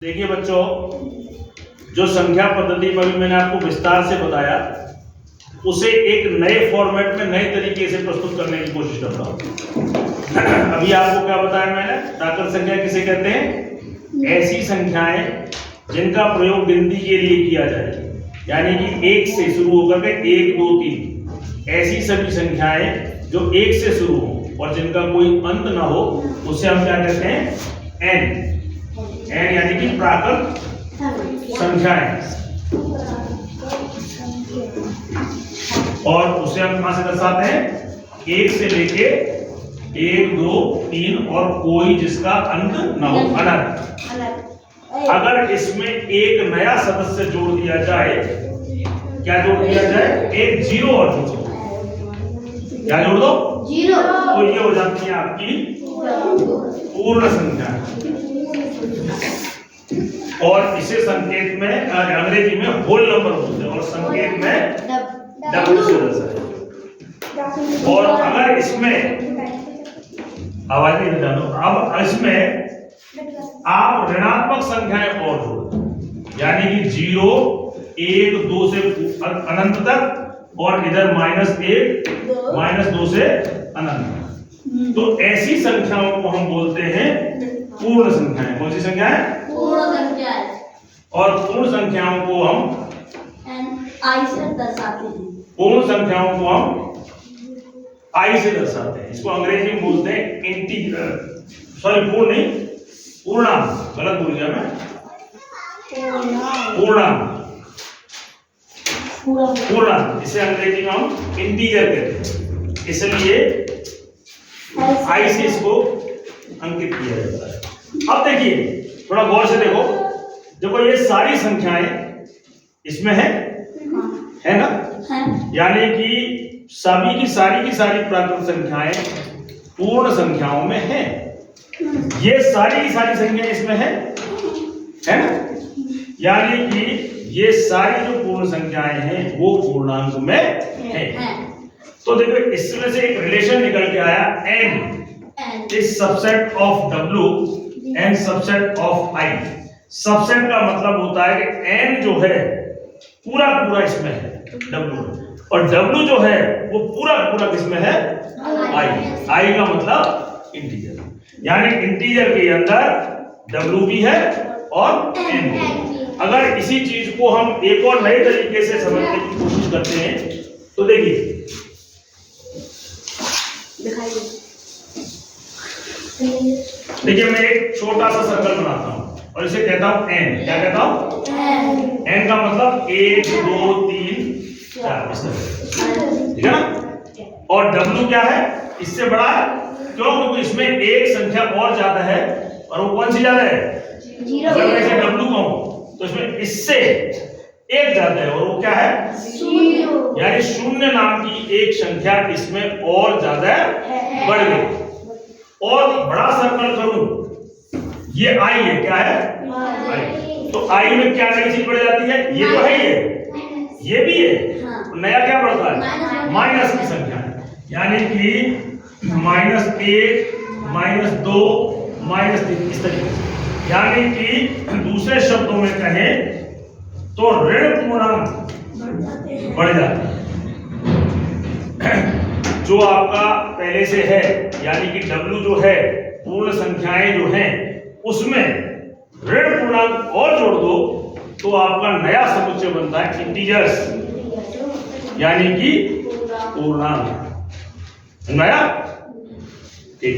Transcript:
देखिए बच्चों, जो संख्या पद्धति में अभी मैंने आपको विस्तार से बताया उसे एक नए फॉर्मेट में नए तरीके से प्रस्तुत करने की कोशिश कर रहा हूं। अभी आपको क्या बताया मैंने? प्राकृत संख्या किसे कहते हैं? ऐसी संख्याएं जिनका प्रयोग गिनती के लिए किया जाए, यानी कि एक से शुरू होकर के 1 2 3 ऐसी सभी संख्याएं जो एक से शुरू हो और जिनका कोई अंत ना हो, उसे हम क्या कहते हैं? एन यानी कि प्राकृत संख्याएं। और उसे हम कहां से दर्शाते हैं? 1 से लेके 1 2 3 और कोई जिसका अंत ना हो, अनंत। अगर इसमें एक नया सदस्य जोड़ दिया जाए, क्या जोड़ दिया जाए? एक जीरो और जोड़ दो। क्या जोड़ दो? जीरो। तो ये हो जाती है आपकी पूर्ण संख्या। और इसे संकेत में अंग्रेजी में होल नंबर बोलते हैं और संकेत में डब्ल्यू से दर्शाते हैं। और अगर इसमें आवाज नहीं जानो, अब इसमें आप ऋणात्मक संख्याएं और जोड़ो, यानी कि 0 1 2 से अनंत तक और इधर -1 -2 से अनंत। तो ऐसी संख्याओं को हम बोलते हैं पूर्ण संख्याएं। कौन सी संख्याएं? पूर्ण संख्याएं। और पूर्ण संख्याओं को हम आई से दर्शाते हैं। पूर्ण संख्याओं को हम आई से दर्शाते हैं। इसको अंग्रेजी में बोलते हैं इंटीग्रल। सॉरी, पूर्ण नहीं, पूर्णांक। गलत बोल गया मैं। पूर्णांक इसे अंग्रेजी में हम इंटीजर कहते हैं, इसलिए आई से इसको अंकित किया जाता है। अब देखिए, थोड़ा गौर से देखो ये सारी संख्याएं इसमें है ना? यानी कि सभी की सारी प्राकृत संख्याएं पूर्ण संख्याओं में हैं। ये सारी की सारी संख्याएं इसमें है ना? यानी कि ये सारी जो पूर्ण संख्याएं हैं वो पूर्णांक में है। तो देखो, इसमें से एक रिलेशन निकल के आया, n is subset of w and subset of i। Subset का मतलब होता है कि n जो है पूरा इसमें है w, और w जो है वो पूरा किसमें है? i का मतलब इंटीजर, यानी इंटीजर के अंदर w भी है और n भी। अगर इसी चीज को हम एक और नए तरीके से समझने की कोशिश करते हैं तो देखिए, मैं एक छोटा सा सर्कल बनाता हूं और इसे कहता हूं n। क्या कहता हूं? n का मतलब 1 2 3 4, इस तरह, ठीक है ना? और w क्या है? इससे बड़ा है। क्यों? क्योंकि इसमें एक संख्या और ज्यादा है, और वो कौन सी ज्यादा है? अगर मैं इसे w कहूं तो इसमें इससे एक ज्यादा है, और वो क्या है? शून्य। यानी शून्य नाम की एक संख्या इसमें और ज्यादा बढ़ गई। और बड़ा सर्कल करूं, ये आई है। क्या है? आई। तो आई में क्या नई चीज बढ़ जाती है? ये तो है, ये भी है। तो नया क्या बढ़ता है? माइनस की संख्या, यानी कि -1 -2 -3, इस तरीके से। यानी कि दूसरे शब्दों में कहें तो ऋण पूर्णांक बढ़ जाते हैं। जो आपका पहले से है, यानी कि w जो है, पूर्ण संख्याएं जो हैं उसमें ऋण पूर्णांक और जोड़ दो तो आपका नया समुच्चय बनता है इंटीजर्स, यानी कि पूर्णांक। नया ठीक।